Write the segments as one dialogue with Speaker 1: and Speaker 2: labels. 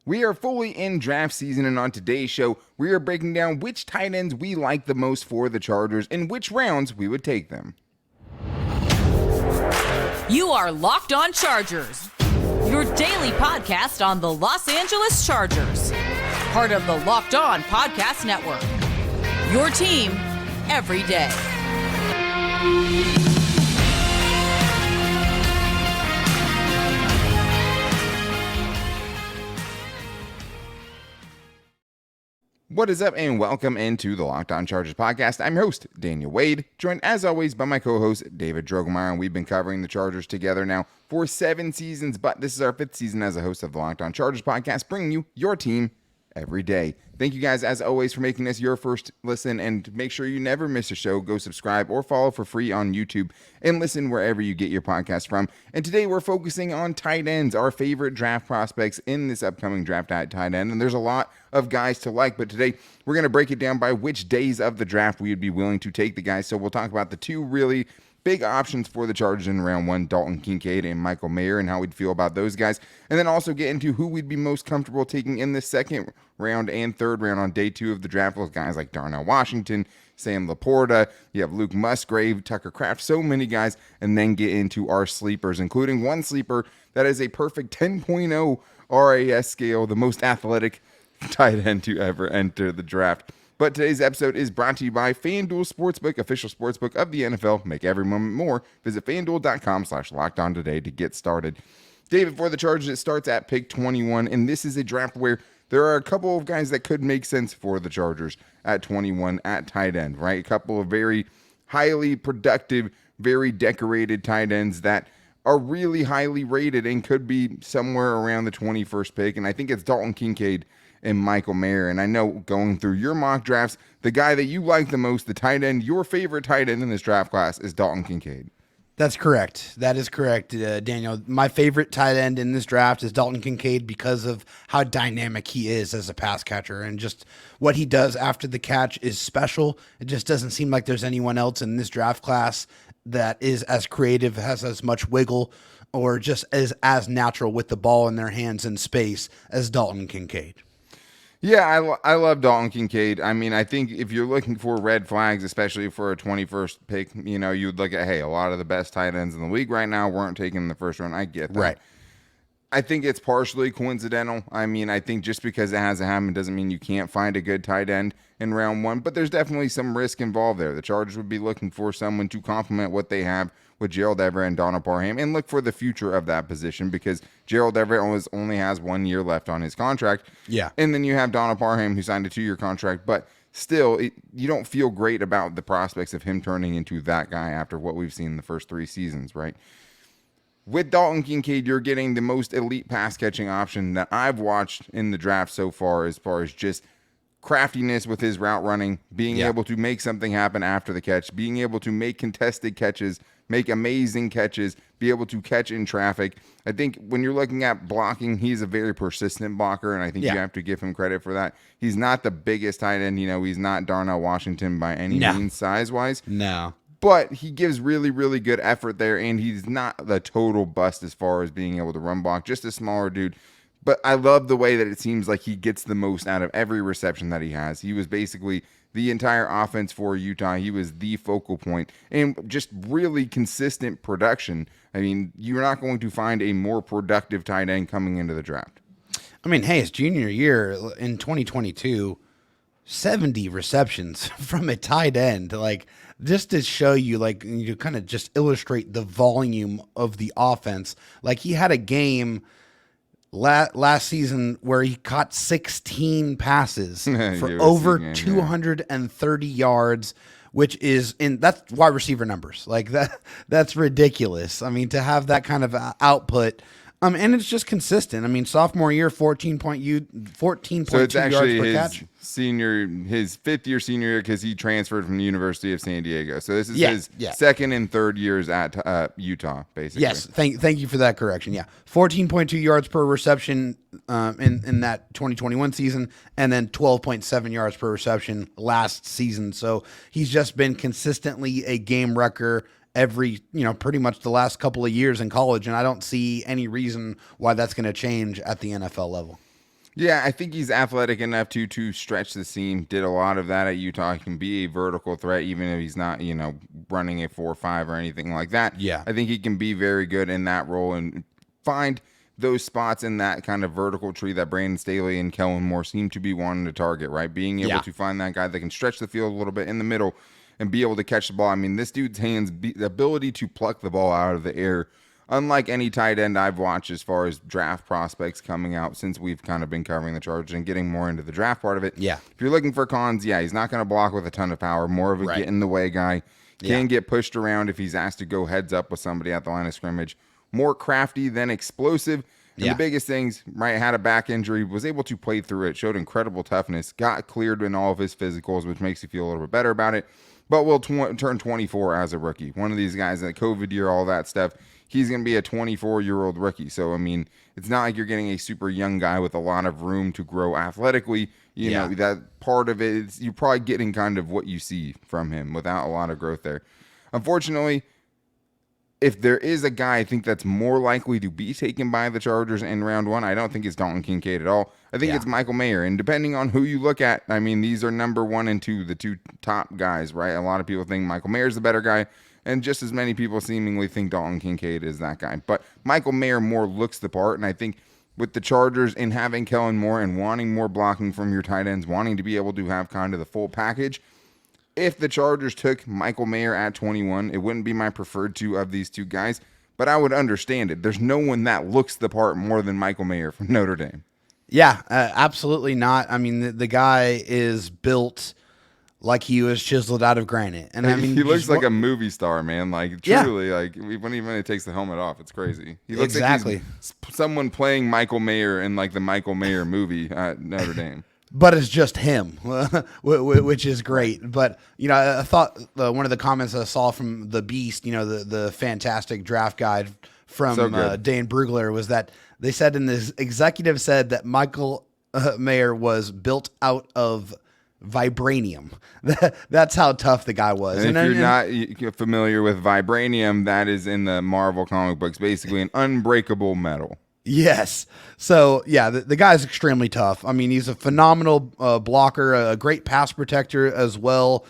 Speaker 1: We are fully in draft season, and on today's show, we are breaking down which tight ends we like the most for the Chargers and which rounds we would take them.
Speaker 2: You are Locked On Chargers, your daily podcast on the Los Angeles Chargers, part of the Locked On Podcast Network, your team every day.
Speaker 1: What is up, and welcome into the Locked On Chargers podcast. I'm your host, Daniel Wade, joined as always by my co-host, David Drogemeyer, and we've been covering the Chargers together now for 7 seasons, but this is our 5th season as a host of the Locked On Chargers podcast, bringing you your team every day. Thank you guys, as always, for making this your first listen, and make sure you never miss a show. Go subscribe or follow for free on YouTube and listen wherever you get your podcast from. And today we're focusing on tight ends, our favorite draft prospects in this upcoming draft at tight end. And there's a lot of guys to like, but today we're going to break it down by which days of the draft we would be willing to take the guys. So we'll talk about the two really big options for the Chargers in round 1, Dalton Kincaid and Michael Mayer, and how we'd feel about those guys. And then also get into who we'd be most comfortable taking in the second round and third round on day 2 of the draft with guys like Darnell Washington, Sam LaPorta, you have Luke Musgrave, Tucker Kraft, so many guys, and then get into our sleepers, including one sleeper that is a perfect 10.0 RAS scale, the most athletic tight end to ever enter the draft. But today's episode is brought to you by FanDuel Sportsbook, official sportsbook of the NFL. Make every moment more. Visit FanDuel.com/lockedon today to get started. David, for the Chargers, it starts at pick 21, and this is a draft where there are a couple of guys that could make sense for the Chargers at 21 at tight end, right? A couple of very highly productive, very decorated tight ends that are really highly rated and could be somewhere around the 21st pick, and I think it's Dalton Kincaid and Michael Mayer. And I know, going through your mock drafts, the guy that you like the most, the tight end, your favorite tight end in this draft class, is Dalton Kincaid.
Speaker 3: That's correct. That is correct, Daniel. My favorite tight end in this draft is Dalton Kincaid because of how dynamic he is as a pass catcher, and just what he does after the catch is special. It just doesn't seem like there's anyone else in this draft class that is as creative, has as much wiggle, or just is as natural with the ball in their hands in space as Dalton Kincaid.
Speaker 1: Yeah, I love Dalton Kincaid. I mean, I think if you're looking for red flags, especially for a 21st pick, you know, you'd look at, hey, a lot of the best tight ends in the league right now weren't taken in the first round. I get that.
Speaker 3: Right.
Speaker 1: I think it's partially coincidental. I mean, I think just because it hasn't happened doesn't mean you can't find a good tight end in round 1, but there's definitely some risk involved there. The Chargers would be looking for someone to complement what they have with Gerald Everett and Donald Parham, and look for the future of that position, because Gerald Everett only has 1 year left on his contract.
Speaker 3: Yeah.
Speaker 1: And then you have Donald Parham, who signed a 2-year contract, but still, you don't feel great about the prospects of him turning into that guy after what we've seen in the first 3 seasons, right? With Dalton Kincaid, you're getting the most elite pass-catching option that I've watched in the draft so far, as far as just craftiness with his route running, being able to make something happen after the catch, being able to make contested catches, make amazing catches, be able to catch in traffic. I think when you're looking at blocking, he's a very persistent blocker, and I think you have to give him credit for that. He's not the biggest tight end. You know, he's not Darnell Washington by any means size-wise.
Speaker 3: No.
Speaker 1: But he gives really, really good effort there, and he's not the total bust as far as being able to run block, just a smaller dude. But I love the way that it seems like he gets the most out of every reception that he has. He was basically the entire offense for Utah. He was the focal point, and just really consistent production. I mean, you're not going to find a more productive tight end coming into the draft.
Speaker 3: I mean, hey, his junior year in 2022, 70 receptions from a tight end. Like, just to show you, like, you kind of just illustrate the volume of the offense. Like, he had a game last season where he caught 16 passes for over 230 yards, which is that's wide receiver numbers. Like, that's ridiculous. I mean, to have that kind of output, and it's just consistent. I mean, sophomore year, 14.2
Speaker 1: So it's actually
Speaker 3: yards per
Speaker 1: his
Speaker 3: catch.
Speaker 1: his 5th year senior year, because he transferred from the University of San Diego. So this is his second and third years at Utah, basically.
Speaker 3: Yes, thank you for that correction. Yeah, 14.2 yards per reception in that 2021 season, and then 12.7 yards per reception last season. So he's just been consistently a game wrecker every, pretty much the last couple of years in college, and I don't see any reason why that's going to change at the NFL level.
Speaker 1: Yeah, I think he's athletic enough to stretch the seam. Did a lot of that at Utah. He can be a vertical threat, even if he's not, running a 4.5 or anything like that.
Speaker 3: Yeah.
Speaker 1: I think he can be very good in that role and find those spots in that kind of vertical tree that Brandon Staley and Kellen Moore seem to be wanting to target, right? Being able to find that guy that can stretch the field a little bit in the middle and be able to catch the ball. I mean, this dude's hands, the ability to pluck the ball out of the air, unlike any tight end I've watched as far as draft prospects coming out since we've kind of been covering the Chargers and getting more into the draft part of it.
Speaker 3: Yeah.
Speaker 1: If you're looking for cons, he's not going to block with a ton of power. More of a get in the way guy. Can get pushed around if he's asked to go heads up with somebody at the line of scrimmage. More crafty than explosive. And the biggest things, right, had a back injury, was able to play through it, showed incredible toughness, got cleared in all of his physicals, which makes you feel a little bit better about it. But will turn 24 as a rookie. One of these guys, that COVID year, all that stuff, he's going to be a 24-year-old rookie. So, I mean, it's not like you're getting a super young guy with a lot of room to grow athletically. You know, that part of it, you're probably getting kind of what you see from him without a lot of growth there. Unfortunately, if there is a guy I think that's more likely to be taken by the Chargers in round one, I don't think it's Dalton Kincaid at all. I think it's Michael Mayer. And depending on who you look at, I mean, these are number 1 and 2, the two top guys, right? A lot of people think Michael Mayer's the better guy, and just as many people seemingly think Dalton Kincaid is that guy. But Michael Mayer more looks the part, and I think with the Chargers and having Kellen Moore and wanting more blocking from your tight ends, wanting to be able to have kind of the full package, if the Chargers took Michael Mayer at 21, it wouldn't be my preferred two of these two guys, but I would understand it. There's no one that looks the part more than Michael Mayer from Notre Dame.
Speaker 3: Yeah, absolutely not. I mean, the guy is built like he was chiseled out of granite. And I mean,
Speaker 1: he looks like a movie star, man. Like, truly, like, when he takes the helmet off, it's crazy. He looks like he's someone playing Michael Mayer in, like, the Michael Mayer movie at Notre Dame.
Speaker 3: But it's just him, which is great. But, I thought one of the comments I saw from the Beast, the fantastic draft guide from Dan Brugler, was that they said executive said that Michael Mayer was built out of vibranium. That's how tough the guy was.
Speaker 1: And if you're not familiar with vibranium, that is in the Marvel comic books, basically an unbreakable metal.
Speaker 3: Yes. So, the guy's extremely tough. I mean, he's a phenomenal blocker, a great pass protector as well.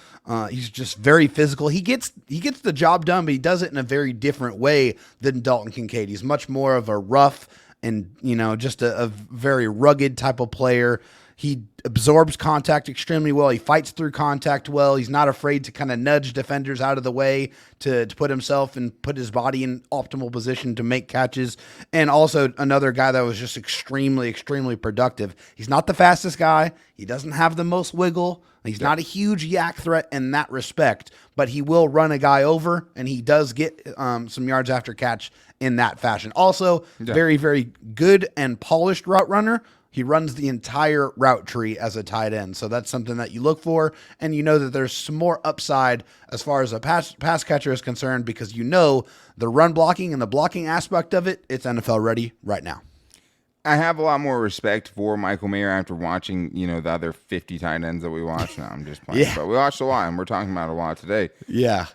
Speaker 3: He's just very physical. He gets the job done, but he does it in a very different way than Dalton Kincaid. He's much more of a rough and, just a very rugged type of player. He absorbs contact extremely well. He fights through contact well. He's not afraid to kind of nudge defenders out of the way to put himself and put his body in optimal position to make catches. And also another guy that was just extremely, extremely productive. He's not the fastest guy. He doesn't have the most wiggle. He's not a huge yak threat in that respect, but he will run a guy over, and he does get some yards after catch in that fashion. Also, very, very good and polished route runner. He runs the entire route tree as a tight end. So that's something that you look for. And you know that there's some more upside as far as a pass catcher is concerned, because the run blocking and the blocking aspect of it, it's NFL ready right now.
Speaker 1: I have a lot more respect for Michael Mayer after watching, the other 50 tight ends that we watched. No, I'm just playing. But we watched a lot, and we're talking about a lot today.
Speaker 3: Yeah.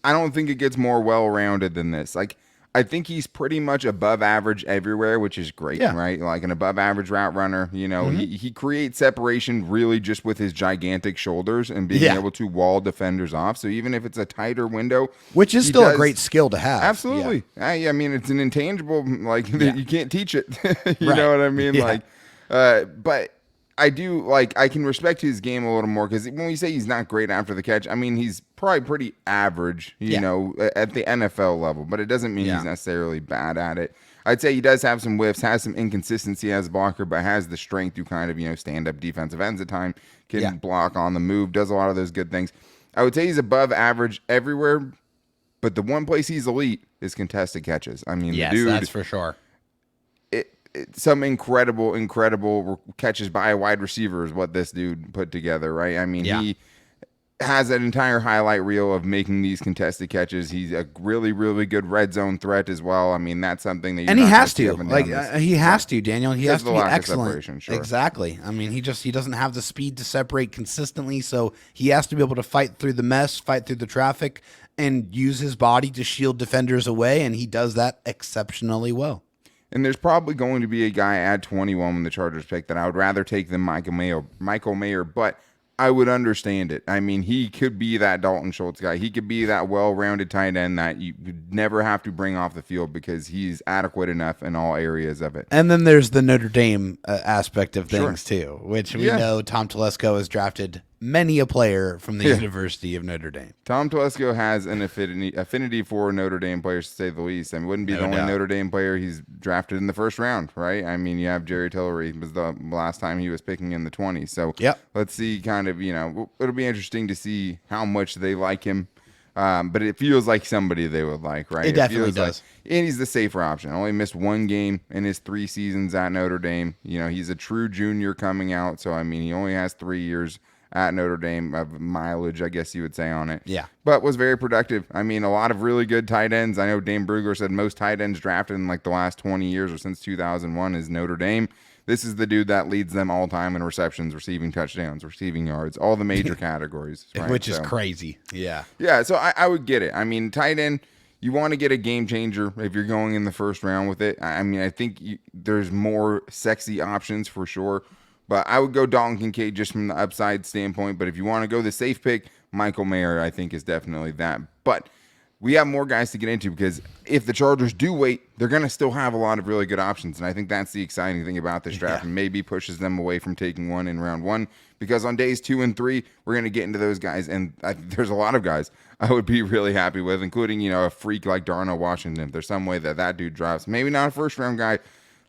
Speaker 1: I don't think it gets more well-rounded than this. Like, I think he's pretty much above average everywhere, which is great, right? Like an above average route runner. He creates separation really just with his gigantic shoulders and being able to wall defenders off. So even if it's a tighter window,
Speaker 3: which is still a great skill to have.
Speaker 1: Absolutely. I mean, it's an intangible, you can't teach it. You know what I mean?
Speaker 3: Yeah.
Speaker 1: But I do, I can respect his game a little more, because when we say he's not great after the catch, I mean, he's probably pretty average, you know, at the NFL level, but it doesn't mean he's necessarily bad at it. I'd say he does have some whiffs, has some inconsistency as a blocker, but has the strength to kind of, stand up defensive ends at time, can block on the move, does a lot of those good things. I would say he's above average everywhere, but the one place he's elite is contested catches. I mean, the dude,
Speaker 3: that's for sure.
Speaker 1: Some incredible catches by a wide receiver is what this dude put together, right? I mean, he has an entire highlight reel of making these contested catches. He's a really, really good red zone threat as well. I mean, that's something that
Speaker 3: he has to. He has to, Daniel. He has to be
Speaker 1: excellent.
Speaker 3: Sure. Exactly. I mean, he doesn't have the speed to separate consistently, so he has to be able to fight through the mess, fight through the traffic, and use his body to shield defenders away, and he does that exceptionally well.
Speaker 1: And there's probably going to be a guy at 21 when the Chargers pick that I would rather take than Michael Mayer, but I would understand it. I mean, he could be that Dalton Schultz guy. He could be that well-rounded tight end that you would never have to bring off the field because he's adequate enough in all areas of it.
Speaker 3: And then there's the Notre Dame aspect of things too, which we
Speaker 1: Yeah.
Speaker 3: know Tom Telesco has drafted many a player from the University of Notre Dame.
Speaker 1: Tom Telesco has an affinity for Notre Dame players, to say the least. I mean, wouldn't be the only
Speaker 3: doubt.
Speaker 1: Notre Dame player he's drafted in the first round, right? I mean, you have Jerry Tillery was the last time he was picking in the 20s. So
Speaker 3: Yep.
Speaker 1: let's see kind of, it'll be interesting to see how much they like him. But it feels like somebody they would like, right?
Speaker 3: It definitely
Speaker 1: feels
Speaker 3: does.
Speaker 1: And he's the safer option. Only missed one game in his 3 seasons at Notre Dame. He's a true junior coming out. So, I mean, he only has 3 years at Notre Dame of mileage, I guess you would say, on it.
Speaker 3: Yeah.
Speaker 1: But was very productive. I mean, a lot of really good tight ends. I know Dane Brugler said most tight ends drafted in like the last 20 years or since 2001 is Notre Dame. This is the dude that leads them all time in receptions, receiving touchdowns, receiving yards, all the major categories. Right?
Speaker 3: Which is crazy. Yeah.
Speaker 1: Yeah, so I would get it. I mean, tight end, you want to get a game changer if you're going in the first round with it. I mean, I think there's more sexy options for sure. But I would go Dalton Kincaid just from the upside standpoint. But if you want to go the safe pick, Michael Mayer, I think, is definitely that. But we have more guys to get into because if the Chargers do wait, they're going to still have a lot of really good options. And I think that's the exciting thing about this draft. And maybe pushes them away from taking one in round 1. Because on days 2 and 3, we're going to get into those guys. And there's a lot of guys I would be really happy with, including, a freak like Darnell Washington. If there's some way that dude drops, maybe not a first-round guy,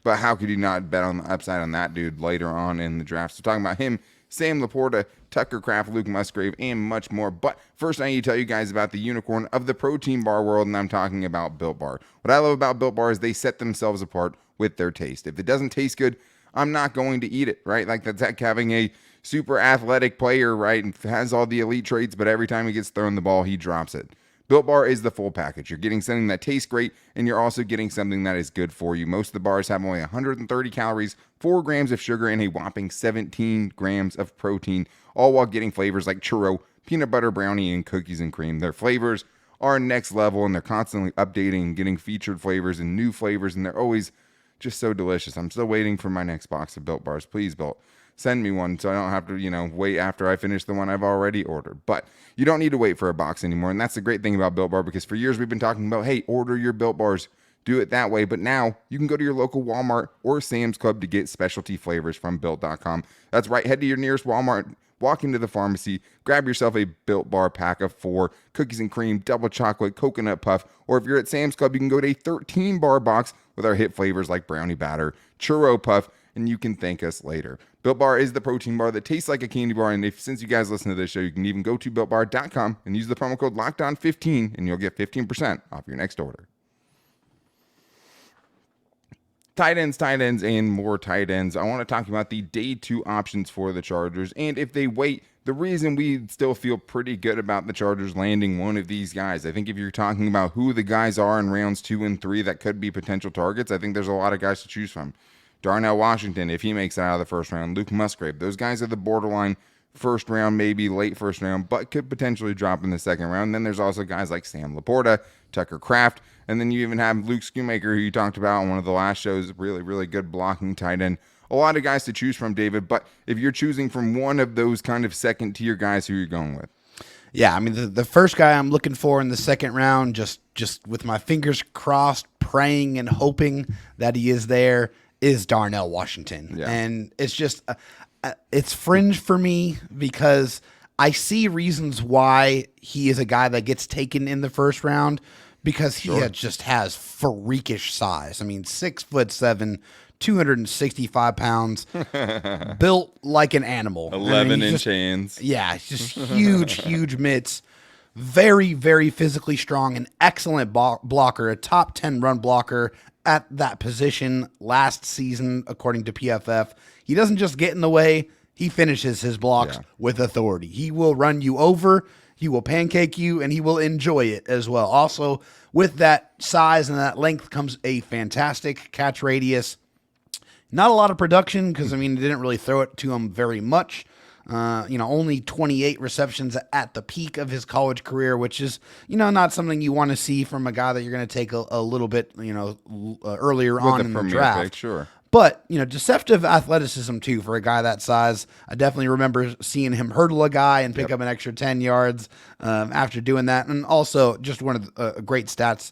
Speaker 1: but how could you not bet on the upside on that dude later on in the draft? So talking about him, Sam LaPorta, Tucker Kraft, Luke Musgrave, and much more. But first, I need to tell you guys about the unicorn of the protein bar world, and I'm talking about Built Bar. What I love about Built Bar is they set themselves apart with their taste. If it doesn't taste good, I'm not going to eat it, right? Like that's like having a super athletic player, right, and has all the elite traits, but every time he gets thrown the ball, he drops it. Built Bar is the full package. You're getting something that tastes great, and you're also getting something that is good for you. Most of the bars have only 130 calories, 4 grams of sugar, and a whopping 17 grams of protein, all while getting flavors like churro, peanut butter brownie, and cookies and cream. Their flavors are next level, and they're constantly updating and getting featured flavors and new flavors, and they're always just so delicious. I'm still waiting for my next box of Built Bars. Please, Built, send me one so I don't have to, wait after I finish the one I've already ordered. But you don't need to wait for a box anymore. And that's the great thing about Built Bar, because for years we've been talking about, hey, order your Built Bars, do it that way. But now you can go to your local Walmart or Sam's Club to get specialty flavors from Built.com. That's right. Head to your nearest Walmart, walk into the pharmacy, grab yourself a Built Bar pack of 4, cookies and cream, double chocolate, coconut puff. Or if you're at Sam's Club, you can go to a 13-bar box with our hit flavors like brownie batter, churro puff, and you can thank us later. Built Bar is the protein bar that tastes like a candy bar, and since you guys listen to this show, you can even go to BuiltBar.com and use the promo code LOCKEDON15, and you'll get 15% off your next order. Tight ends, and more tight ends. I want to talk about the day 2 options for the Chargers, and if they wait, the reason we still feel pretty good about the Chargers landing one of these guys. I think if you're talking about who the guys are in rounds 2 and 3 that could be potential targets, I think there's a lot of guys to choose from. Darnell Washington, if he makes it out of the first round. Luke Musgrave. Those guys are the borderline first round, maybe late first round, but could potentially drop in the second round. Then there's also guys like Sam LaPorta, Tucker Kraft, and then you even have Luke Schoonmaker, who you talked about on one of the last shows, really, really good blocking tight end. A lot of guys to choose from, David, but if you're choosing from one of those kind of second-tier guys, who are you going with?
Speaker 3: Yeah, I mean, the first guy I'm looking for in the second round, just with my fingers crossed, praying and hoping that he is there, is Darnell Washington.
Speaker 1: Yeah.
Speaker 3: And it's just, it's fringe for me because I see reasons why he is a guy that gets taken in the first round, because he just has freakish size. I mean, 6'7", 265 pounds, built like an animal.
Speaker 1: 11-inch hands.
Speaker 3: Yeah, it's just huge mitts. Very, very physically strong, an excellent blocker, a top 10 run blocker at that position last season, according to PFF. He doesn't just get in the way, he finishes his blocks with authority. He will run you over, he will pancake you, and he will enjoy it as well. Also, with that size and that length comes a fantastic catch radius. Not a lot of production because, I mean, they didn't really throw it to him very much Only 28 receptions at the peak of his college career, which is, not something you want to see from a guy that you're going to take a little bit, earlier on in the draft.
Speaker 1: Pick, sure.
Speaker 3: But, deceptive athleticism, too, for a guy that size. I definitely remember seeing him hurdle a guy and pick up an extra 10 yards after doing that. And also, just one of the great stats,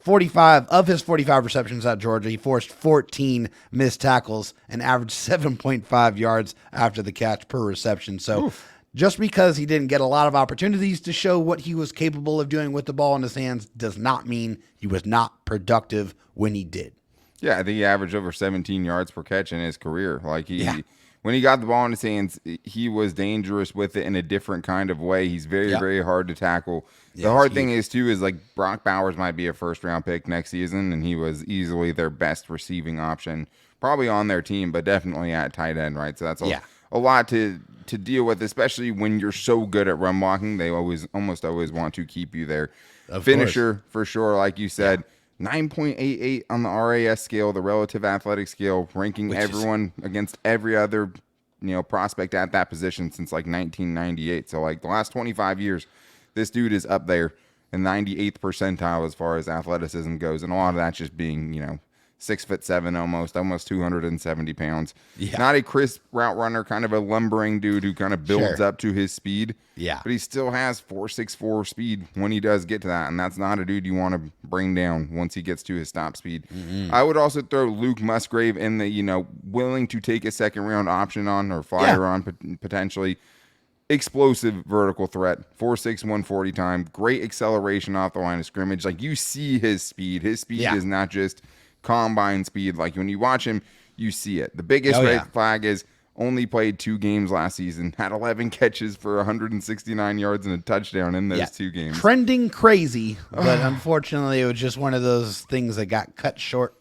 Speaker 3: 45 of his 45 receptions at Georgia, he forced 14 missed tackles and averaged 7.5 yards after the catch per reception. So just because he didn't get a lot of opportunities to show what he was capable of doing with the ball in his hands does not mean he was not productive when he did.
Speaker 1: Yeah, I think he averaged over 17 yards per catch in his career. When he got the ball in his hands, he was dangerous with it in a different kind of way. He's very, very hard to tackle. The hard thing is, too, is like Brock Bowers might be a first-round pick next season, and he was easily their best receiving option, probably on their team, but definitely at tight end, right? So that's a lot to deal with, especially when you're so good at run blocking. They almost always want to keep you there. Finisher, for sure, like you said. Yeah. 9.88 on the RAS scale, the relative athletic scale, ranking everyone against every other, prospect at that position since like 1998. So like the last 25 years, this dude is up there in 98th percentile as far as athleticism goes. And a lot of that's just being, 6'7", almost 270 pounds. Yeah. Not a crisp route runner, kind of a lumbering dude who kind of builds up to his speed. Yeah. But he still has 4.64 speed when he does get to that. And that's not a dude you want to bring down once he gets to his stop speed. Mm-hmm. I would also throw Luke Musgrave in the, willing to take a second round option on or flyer on potentially. Explosive vertical threat, 4.6, 140 time, great acceleration off the line of scrimmage. Like you see his speed. His speed is not just combine speed. Like when you watch him, you see it. The biggest red flag is only played 2 games last season, had 11 catches for 169 yards and a touchdown in those 2 games.
Speaker 3: Trending crazy, but unfortunately it was just one of those things that got cut short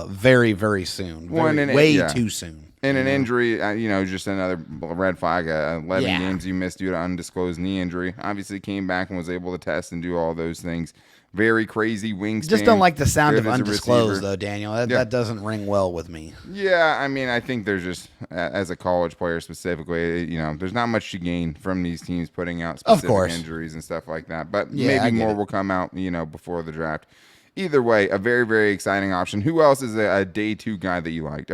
Speaker 3: very, very soon. Way too soon.
Speaker 1: And an injury, just another red flag. 11 games you missed due to undisclosed knee injury. Obviously came back and was able to test and do all those things. Very crazy wingspan.
Speaker 3: Just don't like the sound of undisclosed, though, Daniel. That doesn't ring well with me.
Speaker 1: Yeah, I think there's just, as a college player specifically, there's not much to gain from these teams putting out specific injuries and stuff like that. But maybe more will come out, before the draft. Either way, a very, very exciting option. Who else is a day 2 guy that you liked?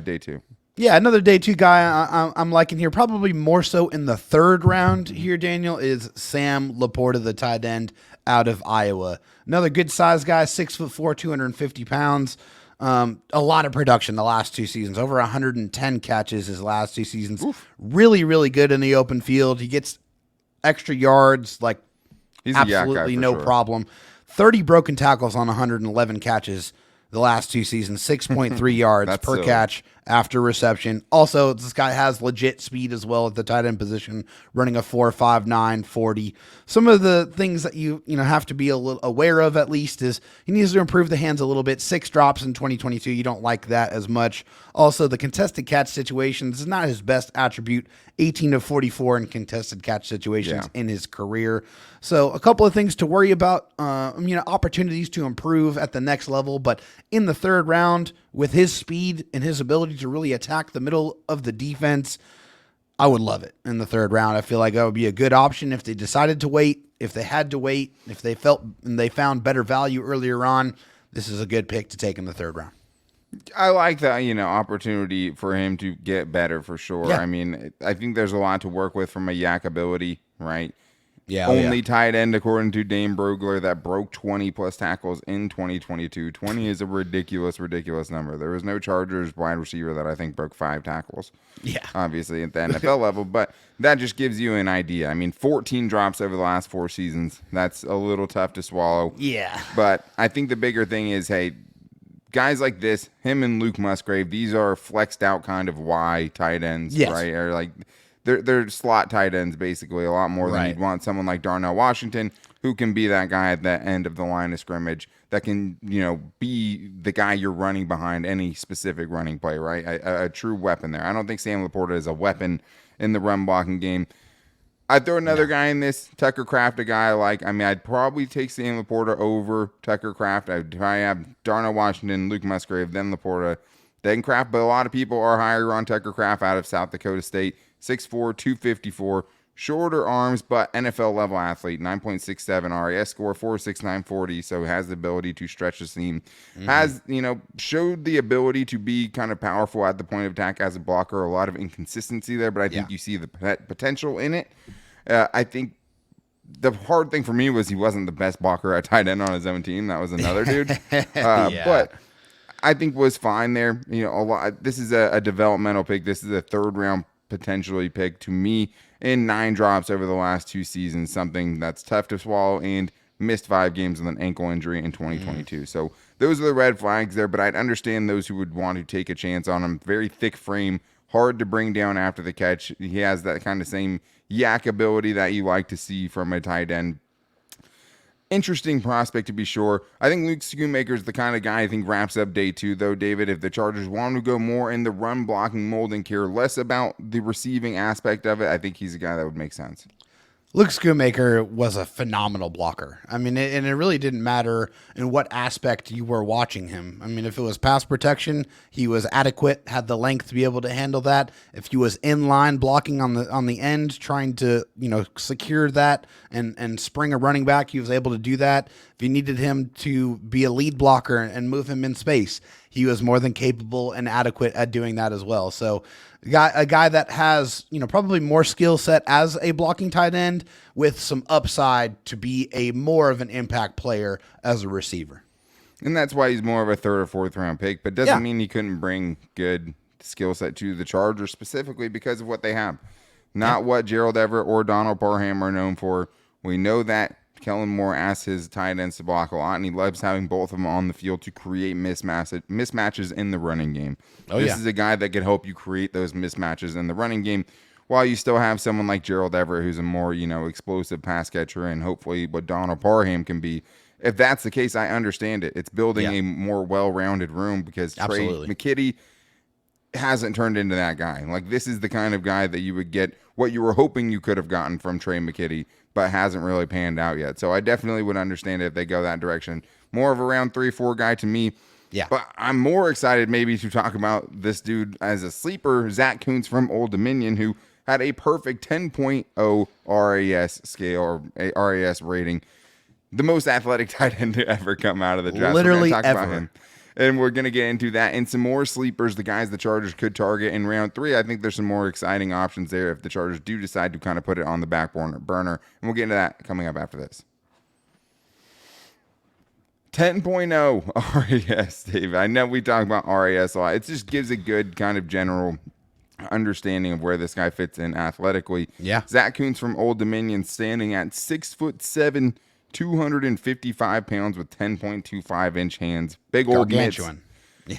Speaker 1: Day 2.
Speaker 3: Yeah, another day 2 guy I'm liking here, probably more so in the 3rd round here, Daniel, is Sam LaPorta, the tight end out of Iowa. Another good size guy, 6'4", 250 pounds. A lot of production the last 2 seasons, over 110 catches his last 2 seasons. Oof. Really, really good in the open field. He gets extra yards, like he's absolutely no problem. 30 broken tackles on 111 catches the last 2 seasons, 6.3 yards per catch after reception. Also, this guy has legit speed as well at the tight end position, running a 4.59 40. Some of the things that you have to be a little aware of, at least, is he needs to improve the hands a little bit. 6 drops in 2022. You don't like that as much. Also, the contested catch situations is not his best attribute. 18 of 44 in contested catch situations in his career. So a couple of things to worry about, opportunities to improve at the next level. But in the 3rd round, with his speed and his ability to really attack the middle of the defense, I would love it in the 3rd round. I feel like that would be a good option if they decided to wait, if they had to wait, if they felt and they found better value earlier on. This is a good pick to take in the 3rd round.
Speaker 1: I like that, opportunity for him to get better for sure. Yeah. I think there's a lot to work with from a yak ability, right? Yeah. Only tight end, according to Dane Brogler, that broke 20-plus tackles in 2022. 20 is a ridiculous, ridiculous number. There was no Chargers wide receiver that I think broke 5 tackles. Yeah. Obviously at the NFL level, but that just gives you an idea. 14 drops over the last 4 seasons. That's a little tough to swallow. Yeah. But I think the bigger thing is, hey, guys like this, him and Luke Musgrave, these are flexed out kind of Y tight ends, right? Or like they're slot tight ends basically a lot more than you'd want someone like Darnell Washington, who can be that guy at the end of the line of scrimmage that can, be the guy you're running behind any specific running play, right? A true weapon there. I don't think Sam LaPorta is a weapon in the run blocking game. I'd throw another guy in this, Tucker Kraft, a guy I like. I'd probably take Sam LaPorta over Tucker Kraft. I'd probably have Darnell Washington, Luke Musgrave, then LaPorta, than Kraft, but a lot of people are higher on Tucker Kraft out of South Dakota State. 6'4", 254, shorter arms, but NFL level athlete, 9.67 RAS score, 4.69 40, so has the ability to stretch the seam. Has, showed the ability to be kind of powerful at the point of attack as a blocker. A lot of inconsistency there, but I think you see the potential in it. I think the hard thing for me was he wasn't the best blocker at tight end on his own team. That was another dude. But I think was fine there. This is a developmental pick. This is a third round potentially pick to me in 9 drops over the last 2 seasons, something that's tough to swallow, and missed 5 games with an ankle injury in 2022. So those are the red flags there, but I'd understand those who would want to take a chance on him. Very thick frame, hard to bring down after the catch. He has that kind of same yak ability that you like to see from a tight end. Interesting prospect to be sure. I think Luke Schoonmaker is the kind of guy I think wraps up day 2, though, David. If the Chargers want to go more in the run blocking mold and care less about the receiving aspect of it, I think he's a guy that would make sense.
Speaker 3: Luke Schoonmaker was a phenomenal blocker. I mean, and it really didn't matter in what aspect you were watching him. I mean, if it was pass protection, he was adequate, had the length to be able to handle that. If he was in line blocking on the end, trying to secure that and spring a running back, he was able to do that. If you needed him to be a lead blocker and move him in space, he was more than capable and adequate at doing that as well. So a guy that has, probably more skill set as a blocking tight end with some upside to be a more of an impact player as a receiver.
Speaker 1: And that's why he's more of a 3rd or 4th round pick, but doesn't mean he couldn't bring good skill set to the Chargers specifically because of what they have. Not what Gerald Everett or Donald Parham are known for. We know that Kellen Moore asks his tight ends to block a lot, and he loves having both of them on the field to create mismatches in the running game. This is a guy that could help you create those mismatches in the running game while you still have someone like Gerald Everett who's a more, explosive pass catcher, and hopefully what Donald Parham can be. If that's the case, I understand it. It's building a more well-rounded room because Trey McKitty hasn't turned into that guy. Like, this is the kind of guy that you would get what you were hoping you could have gotten from Trey McKitty, but hasn't really panned out yet. So I definitely would understand it if they go that direction. More of a round 3-4 guy to me.
Speaker 3: Yeah.
Speaker 1: But I'm more excited maybe to talk about this dude as a sleeper, Zach Kuntz from Old Dominion, who had a perfect 10.0 RAS scale or a RAS rating. The most athletic tight end to ever come out of the draft.
Speaker 3: Literally
Speaker 1: talk
Speaker 3: ever.
Speaker 1: about him. And we're going to get into that and some more sleepers, the guys the Chargers could target in round 3. I think there's some more exciting options there if the Chargers do decide to kind of put it on the back burner. And we'll get into that coming up after this. 10.0 RAS, Dave. I know we talk about RAS a lot. It just gives a good kind of general understanding of where this guy fits in athletically.
Speaker 3: Yeah.
Speaker 1: Zach Kuntz from Old Dominion standing at 6'7", 255 pounds with 10.25-inch hands. Big old mitts.
Speaker 3: Yeah.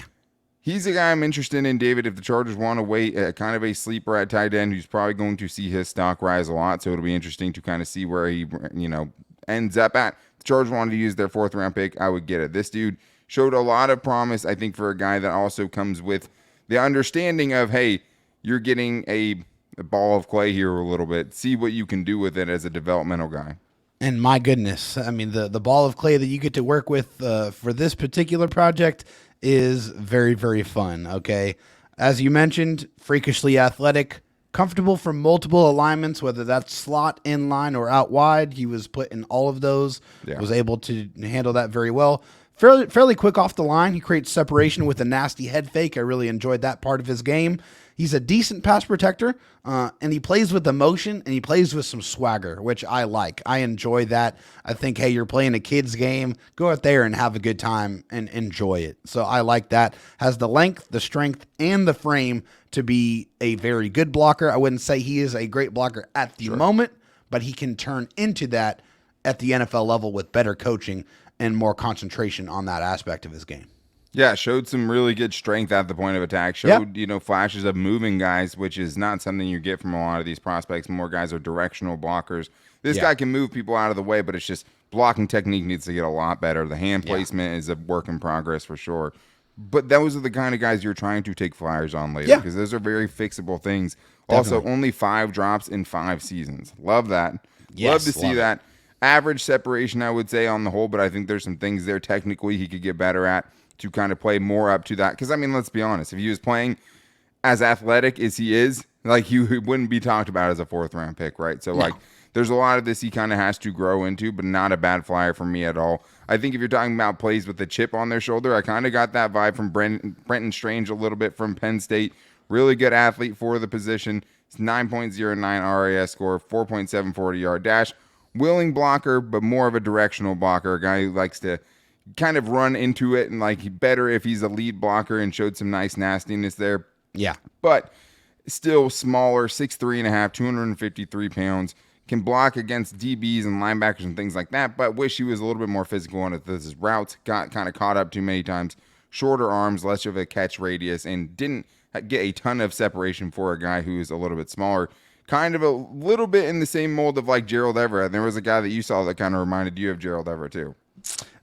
Speaker 1: He's a guy I'm interested in, David, if the Chargers want to wait kind of a sleeper at tight end who's probably going to see his stock rise a lot, so it'll be interesting to kind of see where he ends up at. If the Chargers wanted to use their 4th-round pick, I would get it. This dude showed a lot of promise, I think, for a guy that also comes with the understanding of, hey, you're getting a ball of clay here a little bit. See what you can do with it as a developmental guy.
Speaker 3: And my goodness, I mean, the ball of clay that you get to work with for this particular project is very, very fun, okay? As you mentioned, freakishly athletic, comfortable from multiple alignments, whether that's slot, in line, or out wide. He was put in all of those, was able to handle that very well. Fairly quick off the line. He creates separation with a nasty head fake. I really enjoyed that part of his game. He's a decent pass protector, and he plays with emotion, and he plays with some swagger, which I like. I enjoy that. I think, hey, you're playing a kid's game. Go out there and have a good time and enjoy it. So I like that. Has the length, the strength, and the frame to be a very good blocker. I wouldn't say he is a great blocker at the moment, but he can turn into that at the NFL level with better coaching and more concentration on that aspect of his game.
Speaker 1: Yeah, showed some really good strength at the point of attack. Showed, flashes of moving guys, which is not something you get from a lot of these prospects. More guys are directional blockers. This guy can move people out of the way, but it's just blocking technique needs to get a lot better. The hand placement is a work in progress for sure. But those are the kind of guys you're trying to take flyers on later because those are very fixable things. Definitely. Also, only 5 drops in 5 seasons. Love that. Love to see that. Average separation, I would say, on the whole, but I think there's some things there technically he could get better at. to kind of play more up to that. Because, I mean, let's be honest. If he was playing as athletic as he is, like, he wouldn't be talked about as a 4th-round pick, right? So, like, there's a lot of this he kind of has to grow into, but not a bad flyer for me at all. I think if you're talking about plays with a chip on their shoulder, I kind of got that vibe from Brenton Strange a little bit from Penn State. Really good athlete for the position. It's 9.09 RAS score, 4.740 yard dash. Willing blocker, but more of a directional blocker, a guy who likes to kind of run into it, and like better if he's a lead blocker, and showed some nice nastiness there.
Speaker 3: Yeah.
Speaker 1: But still smaller, 6'3.5", 253 pounds. Can block against DBs and linebackers and things like that, but wish he was a little bit more physical on his routes. Got kind of caught up too many times. Shorter arms, less of a catch radius, and didn't get a ton of separation for a guy who is a little bit smaller. Kind of a little bit in the same mold of like Gerald Everett. There was a guy that you saw that kind of reminded you of Gerald Everett too.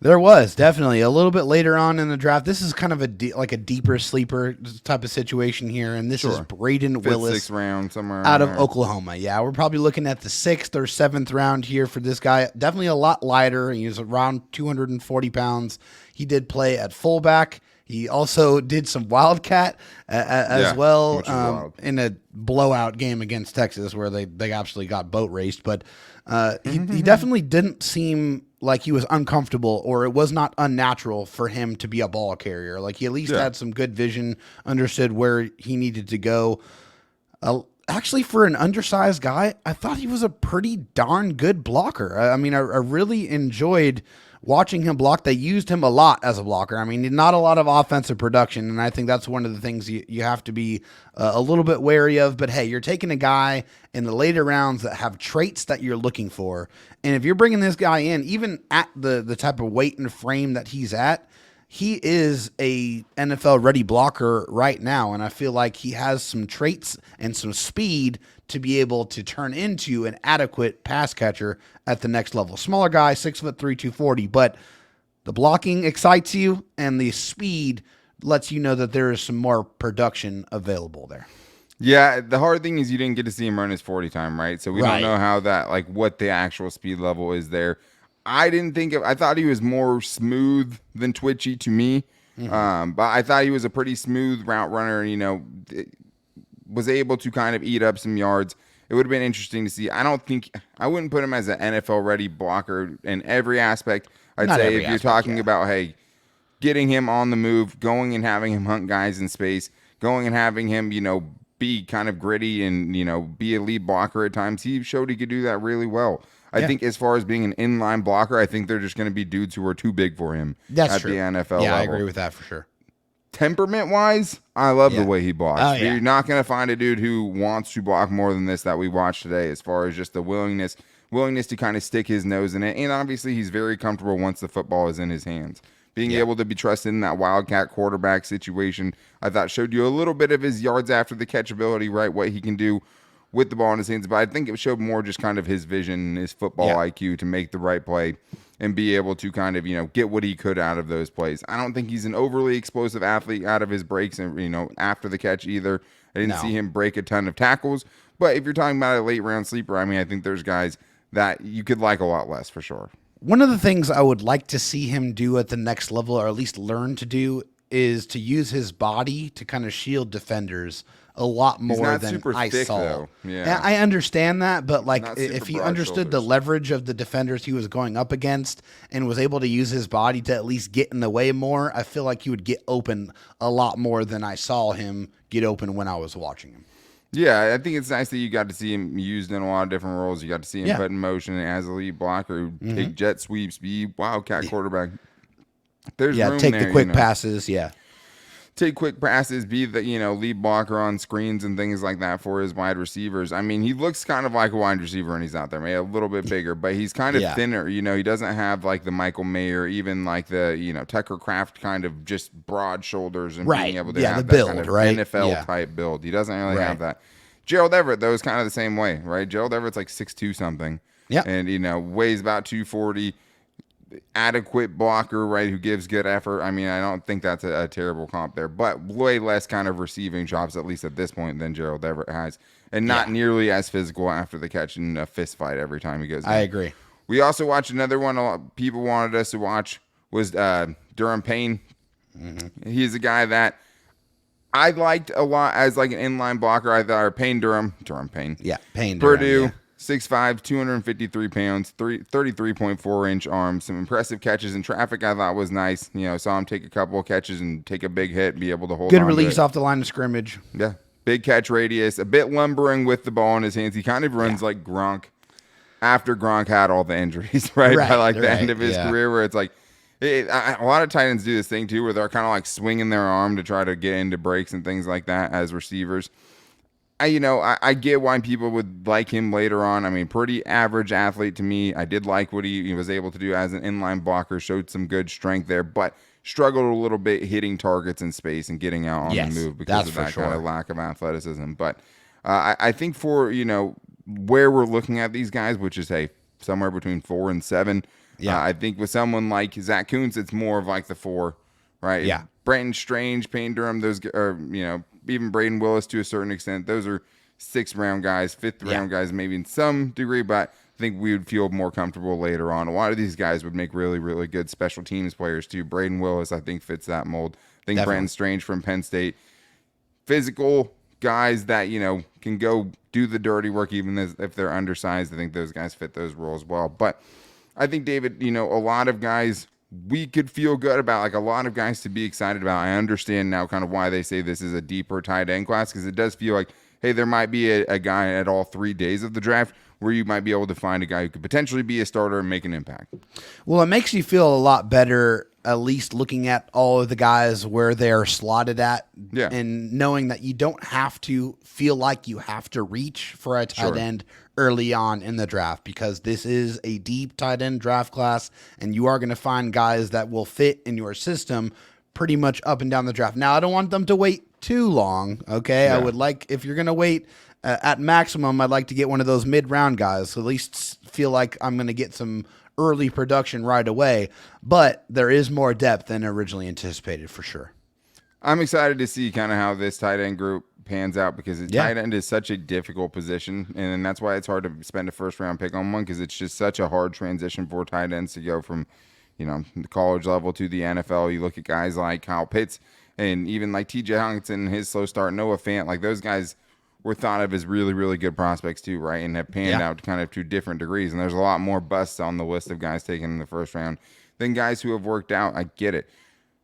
Speaker 3: There was definitely a little bit later on in the draft. This is kind of a deeper sleeper type of situation here, and this is Braden Willis,
Speaker 1: 6th round somewhere
Speaker 3: out of
Speaker 1: there.
Speaker 3: Oklahoma. Yeah, we're probably looking at the 6th or 7th round here for this guy. Definitely a lot lighter. He was around 240 pounds. He did play at fullback. He also did some Wildcat as well in a blowout game against Texas where they absolutely got boat raced. But he definitely didn't seem like he was uncomfortable, or it was not unnatural for him to be a ball carrier. Like, he at least had some good vision, understood where he needed to go. Actually, for an undersized guy, I thought he was a pretty darn good blocker. I mean, I really enjoyed watching him block. They used him a lot as a blocker. I mean, not a lot of offensive production, and I think that's one of the things you have to be a little bit wary of. But hey, you're taking a guy in the later rounds that have traits that you're looking for, and if you're bringing this guy in, even at the type of weight and frame that he's at, he is a NFL ready blocker right now, and I feel like he has some traits and some speed to be able to turn into an adequate pass catcher at the next level. Smaller guy, 6'3", 240, but the blocking excites you, and the speed lets you know that there is some more production available there.
Speaker 1: Yeah, the hard thing is you didn't get to see him run his 40 time, right? So we don't know how that, like, what the actual speed level is there. I thought he was more smooth than twitchy to me. But I thought he was a pretty smooth route runner, was able to kind of eat up some yards. It would have been interesting to see. I wouldn't put him as an NFL ready blocker in every aspect. I'd say if you're talking about, hey, getting him on the move, going and having him hunt guys in space, going and having him, be kind of gritty and, be a lead blocker at times, he showed he could do that really well. I think as far as being an inline blocker, I think they're just going to be dudes who are too big for him at the NFL level.
Speaker 3: Yeah, I agree with that for sure.
Speaker 1: Temperament-wise, I love the way he blocks. You're not going to find a dude who wants to block more than this that we watched today, as far as just the willingness to kind of stick his nose in it. And obviously, he's very comfortable once the football is in his hands. Being able to be trusted in that wildcat quarterback situation, I thought showed you a little bit of his yards after the catch ability, right? What he can do with the ball in his hands. But I think it showed more just kind of his vision, his football IQ to make the right play and be able to kind of, get what he could out of those plays. I don't think he's an overly explosive athlete out of his breaks and, after the catch either. I didn't see him break a ton of tackles. But if you're talking about a late round sleeper, I mean, I think there's guys that you could like a lot less for sure.
Speaker 3: One of the things I would like to see him do at the next level, or at least learn to do, is to use his body to kind of shield defenders a lot more than I saw.
Speaker 1: Though. Yeah,
Speaker 3: I understand that, but like if he understood the leverage of the defenders he was going up against and was able to use his body to at least get in the way more, I feel like he would get open a lot more than I saw him get open when I was watching him.
Speaker 1: Yeah, I think it's nice that you got to see him used in a lot of different roles. You got to see him put in motion as a lead blocker, take jet sweeps, be wildcat quarterback. There's room
Speaker 3: take
Speaker 1: there,
Speaker 3: the quick passes,
Speaker 1: take quick passes, be the lead blocker on screens and things like that for his wide receivers. I mean, he looks kind of like a wide receiver when he's out there, maybe a little bit bigger, but he's kind of thinner. He doesn't have like the Michael Mayer, even like the Tucker Kraft kind of just broad shoulders and being able to have
Speaker 3: the
Speaker 1: that
Speaker 3: build,
Speaker 1: kind of
Speaker 3: right?
Speaker 1: NFL type build. He doesn't really have that. Gerald Everett, though, is kind of the same way, right? Gerald Everett's like 6'2" something, and weighs about 240. Adequate blocker, right, who gives good effort. I mean, I don't think that's a terrible comp there, but way less kind of receiving chops, at least at this point, than Gerald Everett has, and not nearly as physical after the catch in a fist fight every time he goes in.
Speaker 3: I agree.
Speaker 1: We also watched another one a lot people wanted us to watch was Durham Payne,
Speaker 3: Mm-hmm.
Speaker 1: He's a guy that I liked a lot as like an inline blocker. I thought, or Payne Durham.
Speaker 3: Yeah, Payne Durham.
Speaker 1: Purdue,
Speaker 3: Yeah.
Speaker 1: 6'5", 253 pounds, 33.4-inch arms, some impressive catches in traffic I thought was nice. Saw him take a couple of catches and take a big hit, be able to hold
Speaker 3: Good
Speaker 1: on
Speaker 3: release
Speaker 1: to it.
Speaker 3: off the line of scrimmage.
Speaker 1: Yeah, big catch radius, a bit lumbering with the ball in his hands. He kind of runs like Gronk after Gronk had all the injuries, right? By like the end of his career, where it's like, a lot of tight ends do this thing too, where they're kind of like swinging their arm to try to get into breaks and things like that as receivers. I get why people would like him later on. I mean, pretty average athlete to me. I did like what he was able to do as an inline blocker, showed some good strength there, but struggled a little bit hitting targets in space and getting out on the move because of that kind of lack of athleticism. But I think for, where we're looking at these guys, which is, somewhere between 4 and 7, I think with someone like Zach Kuntz, it's more of like the 4, right?
Speaker 3: Yeah.
Speaker 1: Brenton Strange, Payne Durham, those are, even Braden Willis to a certain extent. Those are 6th-round guys, 5th-round guys, maybe in some degree, but I think we would feel more comfortable later on. A lot of these guys would make really, really good special teams players too. Braden Willis, I think, fits that mold. I think Brenton Strange from Penn State, physical guys that, can go do the dirty work even if they're undersized. I think those guys fit those roles well. But I think, David, a lot of guys we could feel good about, like a lot of guys to be excited about. I understand now kind of why they say this is a deeper tight end class, because it does feel like, hey, there might be a guy at all 3 days of the draft where you might be able to find a guy who could potentially be a starter and make an impact.
Speaker 3: Well, it makes you feel a lot better, at least looking at all of the guys where they're slotted at, and knowing that you don't have to feel like you have to reach for a tight end early on in the draft, because this is a deep tight end draft class, and you are going to find guys that will fit in your system pretty much up and down the draft. Now, I don't want them to wait too long, okay? I would like, if you're going to wait, at maximum, I'd like to get one of those mid-round guys, so at least feel like I'm going to get some early production right away. But there is more depth than originally anticipated, for sure.
Speaker 1: I'm excited to see kind of how this tight end group pans out, because tight end is such a difficult position, and that's why it's hard to spend a first-round pick on one, because it's just such a hard transition for tight ends to go from, the college level to the NFL. You look at guys like Kyle Pitts and even like TJ Hockenson, his slow start, Noah Fant, like those guys were thought of as really, really good prospects too, right? And have panned out kind of to different degrees. And there's a lot more busts on the list of guys taken in the first round than guys who have worked out. I get it.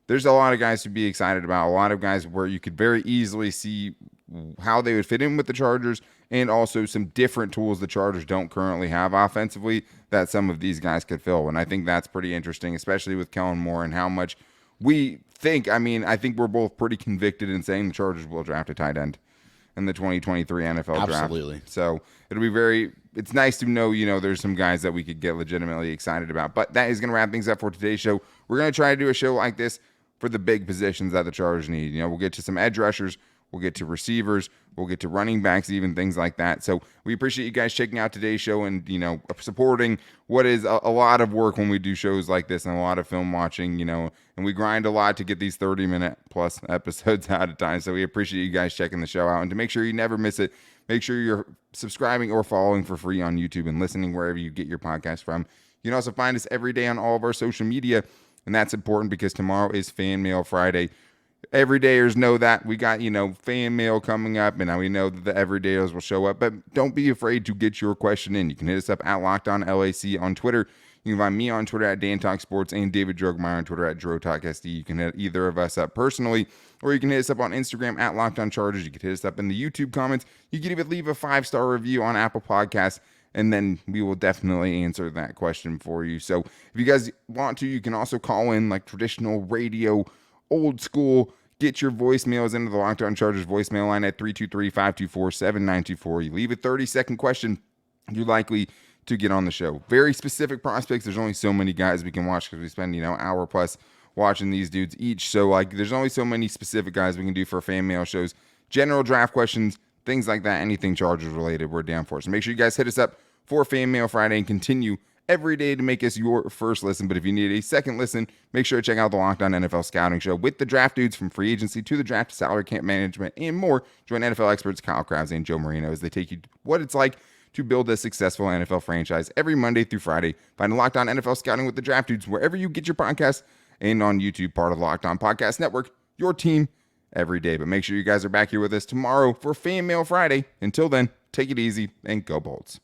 Speaker 1: There's a lot of guys to be excited about, a lot of guys where you could very easily see how they would fit in with the Chargers, and also some different tools the Chargers don't currently have offensively that some of these guys could fill. And I think that's pretty interesting, especially with Kellen Moore and how much we think. I mean, I think we're both pretty convicted in saying the Chargers will draft a tight end in the 2023 NFL draft.
Speaker 3: Absolutely.
Speaker 1: So it'll be it's nice to know, there's some guys that we could get legitimately excited about. But that is going to wrap things up for today's show. We're going to try to do a show like this for the big positions that the Chargers need. We'll get to some edge rushers, we'll get to receivers, we'll get to running backs, even things like that. So we appreciate you guys checking out today's show and, supporting what is a lot of work when we do shows like this, and a lot of film watching, and we grind a lot to get these 30-minute plus episodes out of time. So we appreciate you guys checking the show out. And to make sure you never miss it, make sure you're subscribing or following for free on YouTube and listening wherever you get your podcast from. You can also find us every day on all of our social media, and that's important because tomorrow is Fan Mail Friday. Everydayers know that. We got, fan mail coming up, and now we know that the everydayers will show up. But don't be afraid to get your question in. You can hit us up at LockedOnLAC on Twitter. You can find me on Twitter at DanTalkSports and David Drogemeyer on Twitter at DroTalkSD. You can hit either of us up personally, or you can hit us up on Instagram at LockedOnChargers. You can hit us up in the YouTube comments. You can even leave a 5-star review on Apple Podcasts, and then we will definitely answer that question for you. So if you guys want to, you can also call in like traditional radio, old school. Get your voicemails into the Locked On Chargers voicemail line at 323-524-7924. You leave a 30-second question, you're likely to get on the show. Very specific prospects. There's only so many guys we can watch because we spend, hour plus watching these dudes each. So there's only so many specific guys we can do for fan mail shows. General draft questions, things like that, anything Chargers related, we're down for. So make sure you guys hit us up for Fan Mail Friday and continue every day to make us your first listen. But if you need a second listen, make sure to check out the Locked On NFL Scouting Show with the draft dudes from free agency to the draft to salary camp management and more. Join NFL experts Kyle Krause and Joe Marino as they take you what it's like to build a successful NFL franchise every Monday through Friday. Find Locked On NFL Scouting with the draft dudes wherever you get your podcasts and on YouTube, part of the Locked On Podcast Network, your team every day. But make sure you guys are back here with us tomorrow for Fan Mail Friday. Until then, take it easy and go Bolts.